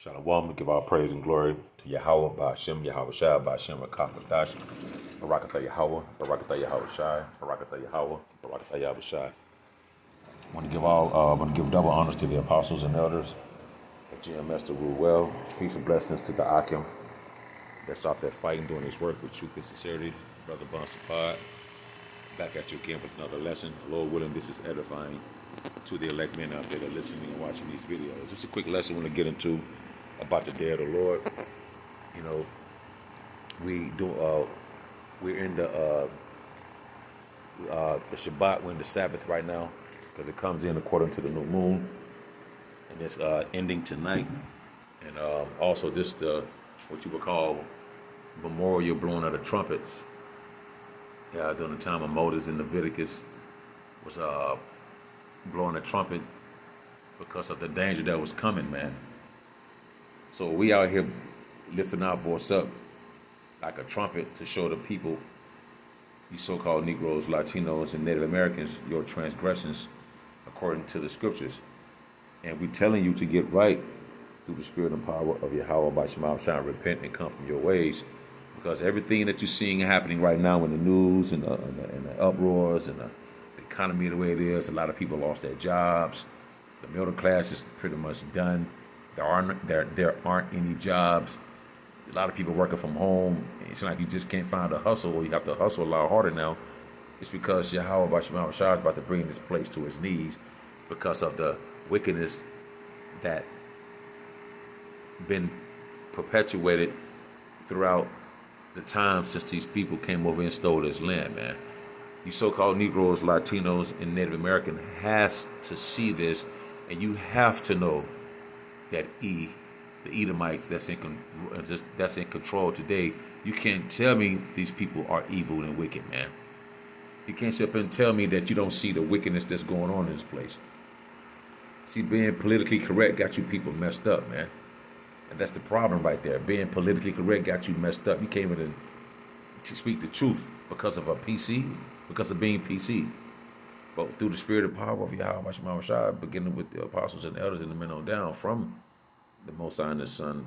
Shalom, give all praise and glory to Yahweh, Ba'ashem, Yahweh Shai, Ba'ashem, Rakakadash, Barakatah Yahweh, Barakatah Yahweh Shai, Barakatah Yahweh, Barakatah Yahweh Shai. I want to give double honors to the apostles and elders of GMS to rule well. Peace and blessings to the Akim that's out there fighting, doing his work with truth and sincerity. Brother Bonsapad, back at you again with another lesson. Lord willing, this is edifying to the elect men out there that are listening and watching these videos. Just a quick lesson I want to get into about the day of the Lord. You know, we're in the Shabbat, we're in the Sabbath right now because it comes in according to the new moon, and it's ending tonight. And also this what you would call memorial blowing of the trumpets. During the time of Moses in Leviticus was blowing a trumpet because of the danger that was coming, man. So we out here lifting our voice up like a trumpet to show the people, you so-called Negroes, Latinos, and Native Americans, your transgressions according to the scriptures. And we telling you to get right through the spirit and power of Yahweh by Shema Shine, repent and come from your ways. Because everything that you're seeing happening right now in the news and the uproars and the economy the way it is, a lot of people lost their jobs. The middle class is pretty much done. There aren't any jobs. A lot of people working from home. It's like you just can't find a hustle, or you have to hustle a lot harder now. It's because Yahweh Bashar is about to bring this place to its knees because of the wickedness that been perpetuated throughout the time since these people came over and stole this land, man. You so-called Negroes, Latinos, and Native American has to see this, and you have to know that the Edomites that's in control today. You can't tell me these people are evil and wicked, man. You can't sit up and tell me that you don't see the wickedness that's going on in this place. See, being politically correct got you people messed up, man. And that's the problem right there. Being politically correct got you messed up. You can't even speak the truth because of a PC, because of being PC. But through the spirit and power of Yahweh Shai, beginning with the apostles and elders and the men on down, from the Most High and the Son,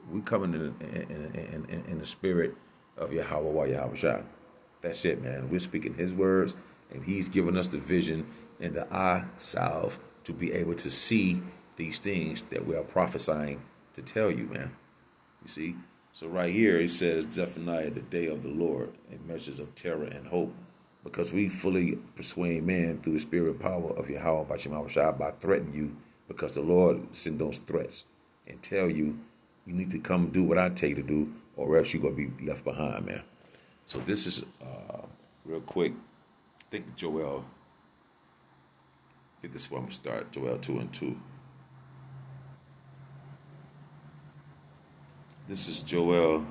we coming in the spirit of Yahweh Shai. That's it, man. We're speaking His words, and He's giving us the vision and the eye salve to be able to see these things that we are prophesying to tell you, man. You see? So right here it says Zephaniah, the day of the Lord, in measures of terror and hope, because we fully persuade man through the spirit and power of Yahweh by threatening you, because the Lord send those threats and tell you, you need to come do what I tell you to do, or else you're going to be left behind, man. So this is, real quick, I think Joel, I think this is where I'm going to start, Joel 2:2. This is Joel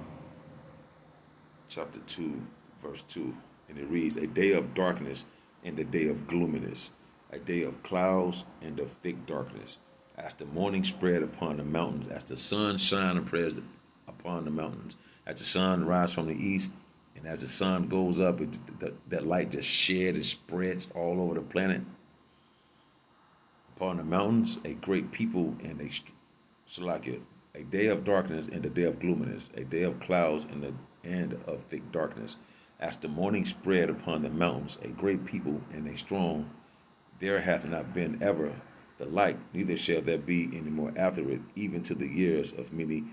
chapter 2, verse 2. And it reads, a day of darkness and a day of gloominess, a day of clouds and of thick darkness. As the morning spread upon the mountains, as the sun shine upon the mountains, as the sun rise from the east, and as the sun goes up, that light just shed and spreads all over the planet. Upon the mountains, a great people and a day of darkness and a day of gloominess, a day of clouds and of thick darkness. As the morning spread upon the mountains, a great people and a strong, there hath not been ever the like, neither shall there be any more after it, even to the years of many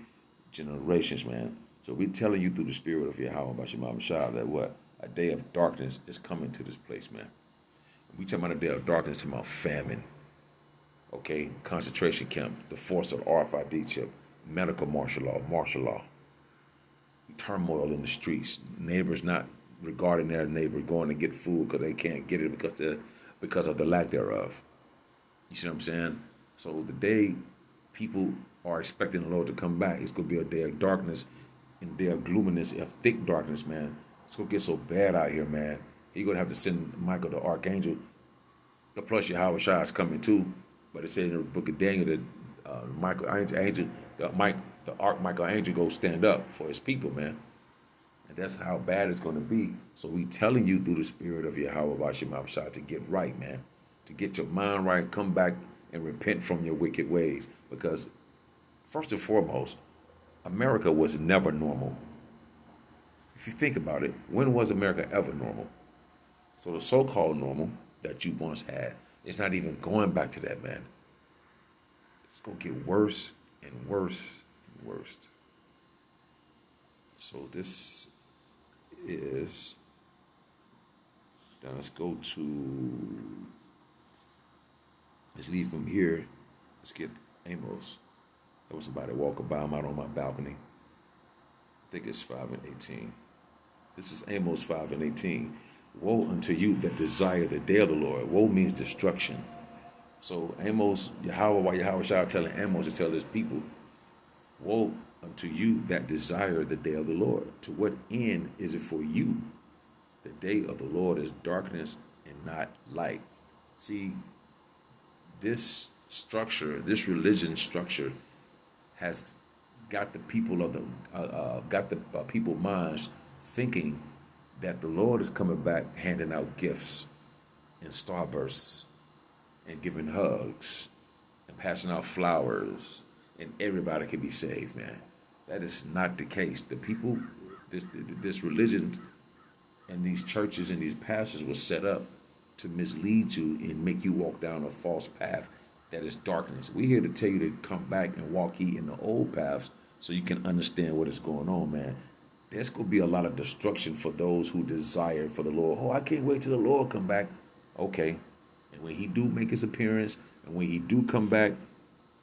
generations, man. So we're telling you through the spirit of Yahweh Bashar Shah that what? A day of darkness is coming to this place, man. We talking about a day of darkness, talking about famine. Okay, concentration camp, the force of RFID chip, medical martial law, turmoil in the streets, neighbors not regarding their neighbor, going to get food because they can't get it because of the lack thereof. You see what I'm saying? So the day people are expecting the Lord to come back, it's going to be a day of darkness and a day of gloominess, of thick darkness, man. It's going to get so bad out here, man. You're going to have to send Michael the archangel. Plus Yahweh Shai is coming too. But it said in the book of Daniel that the Archmichael angel go stand up for his people, man. And that's how bad it's going to be. So we telling you through the spirit of Yahweh Bashar Shai to get right, man. To get your mind right, come back and repent from your wicked ways. Because First and foremost, America was never normal. If you think about it, when was America ever normal? So the so-called normal that you once had is not even going back to that, man. It's gonna get worse and worse and worse. So this is, now let's go to, let's leave from here. Let's get Amos. There was somebody walking by. I'm out on my balcony. I think it's 5:18. This is Amos 5:18. Woe unto you that desire the day of the Lord. Woe means destruction. So Amos, Yahweh Shah telling Amos to tell his people, woe unto you that desire the day of the Lord. To what end is it for you? The day of the Lord is darkness and not light. See, this structure, this religion structure, has got the people of the people minds thinking that the Lord is coming back handing out gifts and starbursts and giving hugs and passing out flowers and everybody can be saved, man. That is not the case. The people, this religion and these churches and these pastors were set up to mislead you and make you walk down a false path that is darkness. We're here to tell you to come back and walk ye in the old paths so you can understand what is going on, man. There's going to be a lot of destruction for those who desire for the Lord. Oh, I can't wait till the Lord come back. Okay. And when he do make his appearance and when he do come back,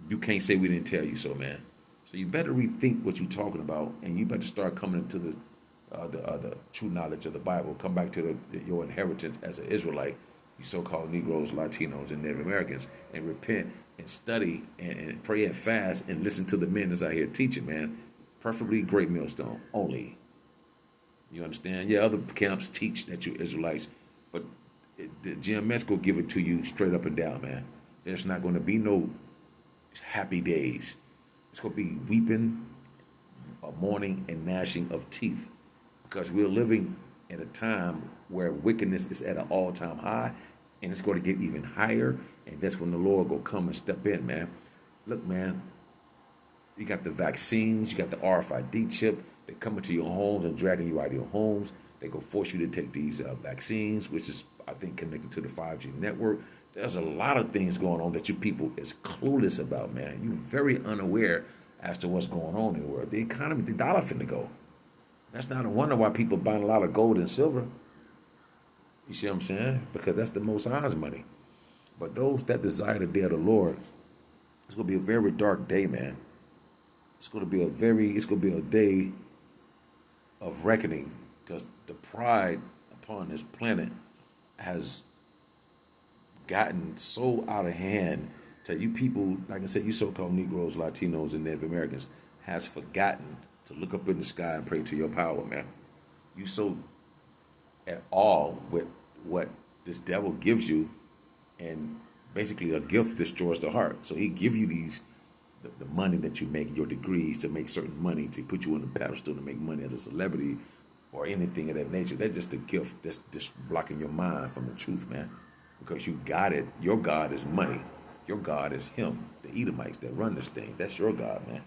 you can't say we didn't tell you so, man. So you better rethink what you're talking about, and you better start coming into the true knowledge of the Bible. Come back to your inheritance as an Israelite, you so-called Negroes, Latinos, and Native Americans, and repent and study and pray and fast and listen to the men that's out here teaching, man. Preferably Great Millstone only. You understand? Yeah, other camps teach that you're Israelites, but the GMS go give it to you straight up and down, man. There's not going to be no happy days. It's going to be weeping, mourning, and gnashing of teeth, because we're living in a time where wickedness is at an all-time high, and it's going to get even higher, and that's when the Lord will come and step in, man. Look, man, you got the vaccines, you got the RFID chip. They're coming to your homes and dragging you out of your homes. They're going to force you to take these vaccines, which is, I think, connected to the 5G network. There's a lot of things going on that you people is clueless about, man. You're very unaware as to what's going on in the world. The economy, the dollar finna go. That's not a wonder why people buying a lot of gold and silver. You see what I'm saying? Because that's the Most High's money. But those that desire the day of the Lord, it's going to be a very dark day, man. It's going to be a day of reckoning, because the pride upon this planet has gotten so out of hand that you people, like I said, you so-called Negroes, Latinos, and Native Americans, has forgotten to look up in the sky and pray to your power, man. You so at awe with what this devil gives you, and basically a gift destroys the heart. So he give you the money that you make, your degrees to make certain money, to put you on the pedestal to make money as a celebrity or anything of that nature. That's just a gift that's just blocking your mind from the truth, man. Because you got it. Your God is money. Your God is him, the Edomites that run this thing. That's your God, man.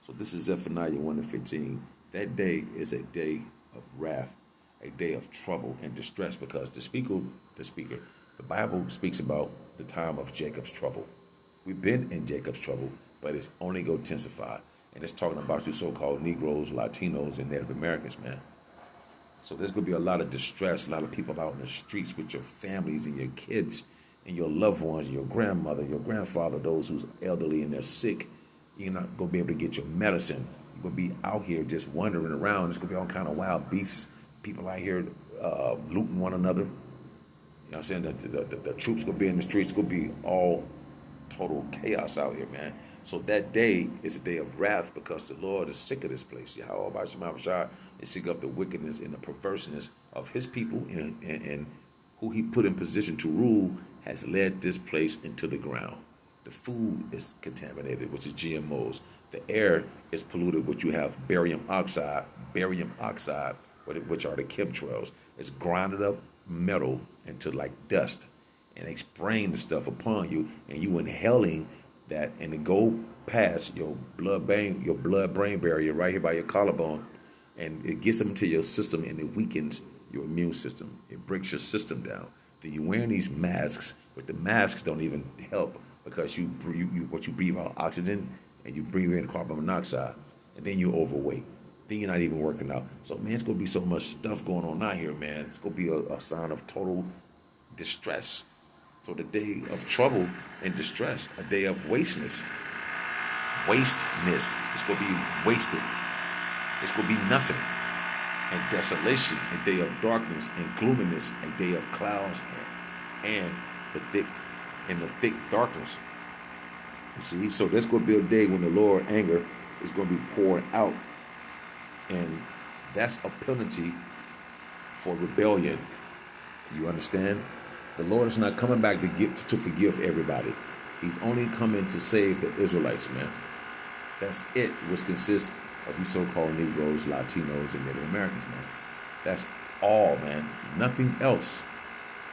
So this is Zephaniah 1:15. That day is a day of wrath, a day of trouble and distress, because the Bible speaks about the time of Jacob's trouble. We've been in Jacob's trouble, but it's only going to intensify. And it's talking about you so-called Negroes, Latinos, and Native Americans, man. So there's going to be a lot of distress, a lot of people out in the streets with your families and your kids and your loved ones, your grandmother, your grandfather, those who's elderly and they're sick. You're not going to be able to get your medicine. You're going to be out here just wandering around. It's going to be all kind of wild beasts. People out here looting one another. You know what I'm saying? The troops going to be in the streets. It's going to be all total chaos out here, man. So that day is a day of wrath, because the Lord is sick of this place. Yahweh Shah is sick of the wickedness and the perverseness of his people, and who he put in position to rule has led this place into the ground. The food is contaminated, which is GMOs. The air is polluted, which you have barium oxide, which are the chemtrails. It's grinded up metal into like dust, and they spraying the stuff upon you, and you inhaling that, and it go past your blood brain barrier right here by your collarbone, and it gets them into your system, and it weakens your immune system. It breaks your system down. Then you're wearing these masks, but the masks don't even help because what you breathe out oxygen and you breathe in carbon monoxide, and then you're overweight. Then you're not even working out. So man, it's gonna be so much stuff going on out here, man. It's gonna be a sign of total distress. So the day of trouble and distress, a day of wasteness. It's gonna be wasted. It's gonna be nothing. And desolation, a day of darkness and gloominess, a day of clouds and the thick darkness. You see, so there's gonna be a day when the Lord's anger is gonna be poured out, and that's a penalty for rebellion. You understand? The Lord is not coming back to forgive everybody. He's only coming to save the Israelites, man. That's it, which consists of these so-called Negroes, Latinos, and Native Americans, man. That's all, man. Nothing else.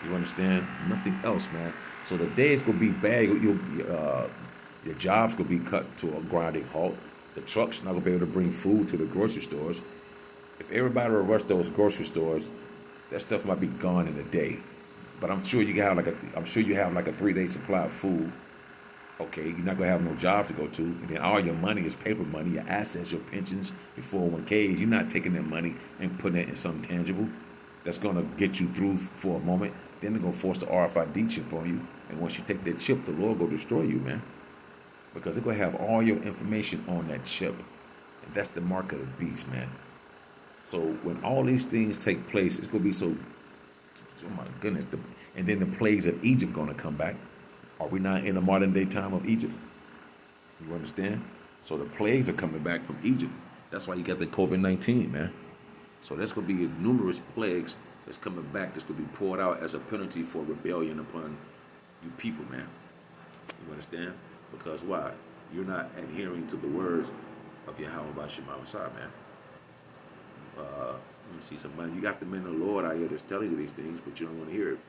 You understand? Nothing else, man. So the day is gonna be bad. Your job's gonna be cut to a grinding halt. The truck's not gonna be able to bring food to the grocery stores. If everybody would rush those grocery stores, that stuff might be gone in a day. But I'm sure you have like a 3-day supply of food. Okay, you're not gonna have no jobs to go to, and then all your money is paper money, your assets, your pensions, your 401ks. You're not taking that money and putting it in something tangible that's gonna get you through for a moment. Then they're gonna force the RFID chip on you, and once you take that chip, the Lord will destroy you, man, because they're gonna have all your information on that chip, and that's the mark of the beast, man. So when all these things take place, it's gonna be so. Oh my goodness! And then the plagues of Egypt gonna come back. Are we not in a modern day time of Egypt? You understand? So the plagues are coming back from Egypt. That's why you got the COVID-19, man. So there's going to be numerous plagues that's coming back that's going to be poured out as a penalty for rebellion upon you people, man. You understand? Because why? You're not adhering to the words of Yahweh Bashim Messiah, man. Let me see somebody. You got the men of the Lord out here that's telling you these things, but you don't want to hear it.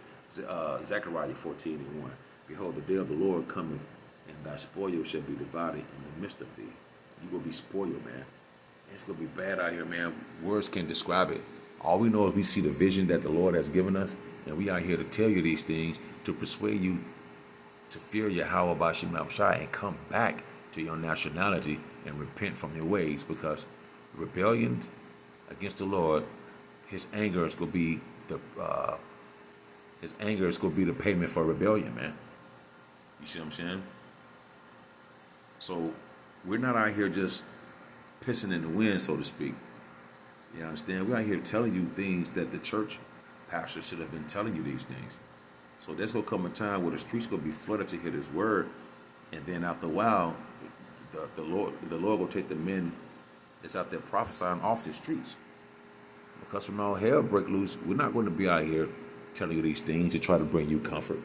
Zechariah 14:1. Behold, the day of the Lord cometh, and thy spoil shall be divided in the midst of thee. You gonna be spoiled, man. It's gonna be bad out here, man. Words can't describe it. All we know is we see the vision that the Lord has given us, and we are here to tell you these things to persuade you to fear Yahweh Bashim Abshai and come back to your nationality and repent from your ways, because rebellion against the Lord, his anger is gonna be the payment for rebellion, man. You see what I'm saying? So we're not out here just pissing in the wind, so to speak. You understand? We're out here telling you things that the church pastor should have been telling you these things. So there's gonna come a time where the streets gonna be flooded to hear this word, and then after a while, the Lord will take the men that's out there prophesying off the streets. Because when all hell break loose, we're not going to be out here telling you these things to try to bring you comfort.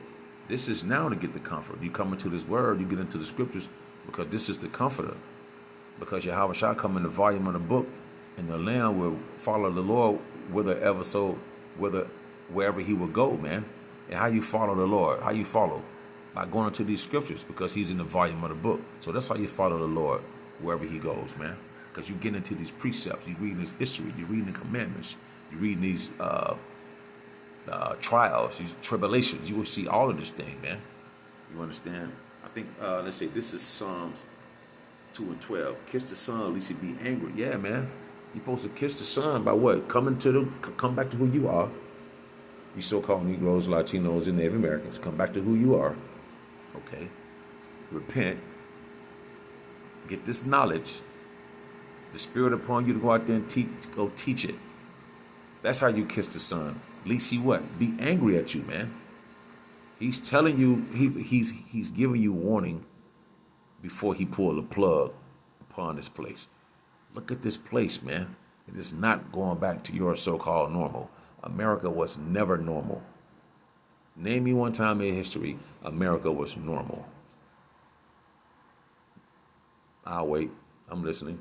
This is now to get the comfort. You come into this word, you get into the scriptures, because this is the comforter. Because Yahweh shall come in the volume of the book, and the Lamb will follow the Lord wherever he will go, man. And how you follow the Lord? How you follow? By going into these scriptures, because he's in the volume of the book. So that's how you follow the Lord wherever he goes, man. Because you get into these precepts, you're reading his history, you're reading the commandments, you're reading these trials, these tribulations. You will see all of this thing, man. You understand? I think, let's say this is Psalms 2:12. Kiss the Son, lest he be angry. Yeah, man. You're supposed to kiss the Son by what? Come back to who you are. You so-called Negroes, Latinos, and Native Americans, come back to who you are. Okay? Repent. Get this knowledge. The Spirit upon you to go out there and teach it. That's how you kiss the Son. Least he what? Be angry at you, man. He's telling you, he's giving you warning before he pulled the plug upon this place. Look at this place, man. It is not going back to your so-called normal. America was never normal. Name me one time in history America was normal. I'll wait. I'm listening.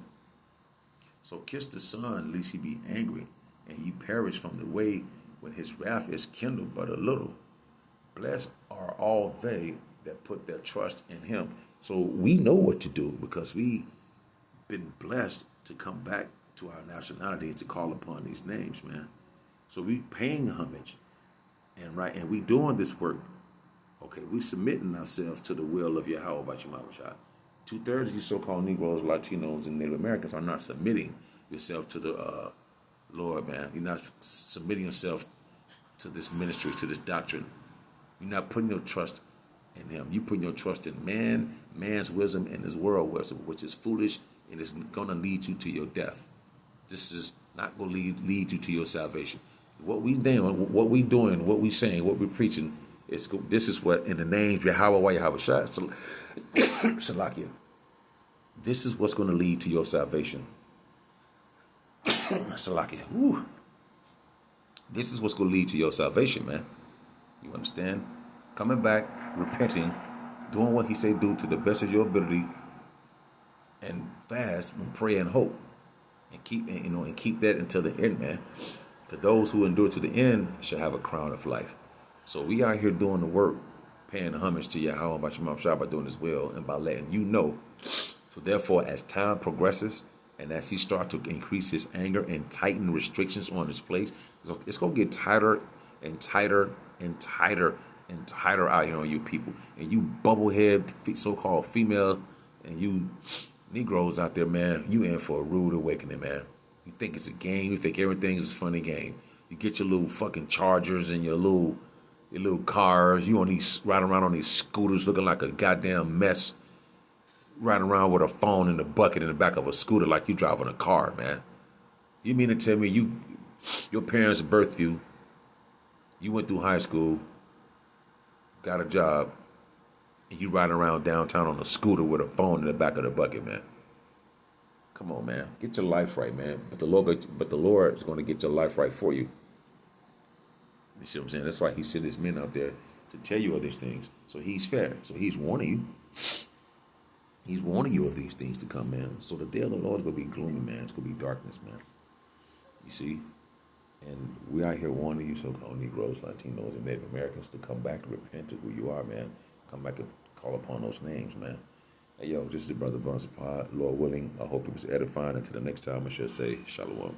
So kiss the Son, lest he be angry, and ye perish from the way when his wrath is kindled but a little. Blessed are all they that put their trust in him. So we know what to do because we been blessed to come back to our nationality and to call upon these names, man. So we paying homage and we doing this work. Okay, we submitting ourselves to the will of Yahweh by Shemawashah. 2/3 of you so-called Negroes, Latinos, and Native Americans are not submitting yourself to the Lord, man. You're not submitting yourself to this ministry, to this doctrine. You're not putting your trust in him. You're putting your trust in man's wisdom, and this world wisdom, which is foolish and is going to lead you to your death. This is not going to lead you to your salvation. What we doing, what we saying, what we preaching, this is what, in the name of Yahweh, Yahweh Shai, Salakia, this is what's going to lead to your salvation. Salakia. Woo. This is what's going to lead to your salvation, man. You understand? Coming back, repenting, doing what he say do to the best of your ability, and fast and pray and hope, and keep that until the end, man. For those who endure to the end shall have a crown of life. So we out here doing the work, paying homage to Yahweh by Shema Shah by doing his will and by letting you know. So therefore, as time progresses and as he starts to increase his anger and tighten restrictions on his place, it's going to get tighter and tighter and tighter and tighter out here on you people. And you bubblehead so-called female and you Negroes out there, man, you in for a rude awakening, man. You think it's a game. You think everything is a funny game. You get your little fucking Chargers and your little cars. You riding around on these scooters looking like a goddamn mess. Riding around with a phone in the bucket in the back of a scooter like you driving a car, man. You mean to tell me your parents birthed you, you went through high school, got a job, and you riding around downtown on a scooter with a phone in the back of the bucket, man? Come on, man. Get your life right, man. But the Lord is going to get your life right for you. You see what I'm saying? That's why he sent his men out there to tell you of these things. So he's fair. So he's warning you. He's warning you of these things to come, man. So the day of the Lord is going to be gloomy, man. It's going to be darkness, man. You see? And we out here warning you so-called Negroes, Latinos, and Native Americans to come back and repent to who you are, man. Come back and call upon those names, man. Hey, yo, this is the Brother Bronson Pod. Lord willing, I hope it was edifying. Until the next time, I should say, Shalom.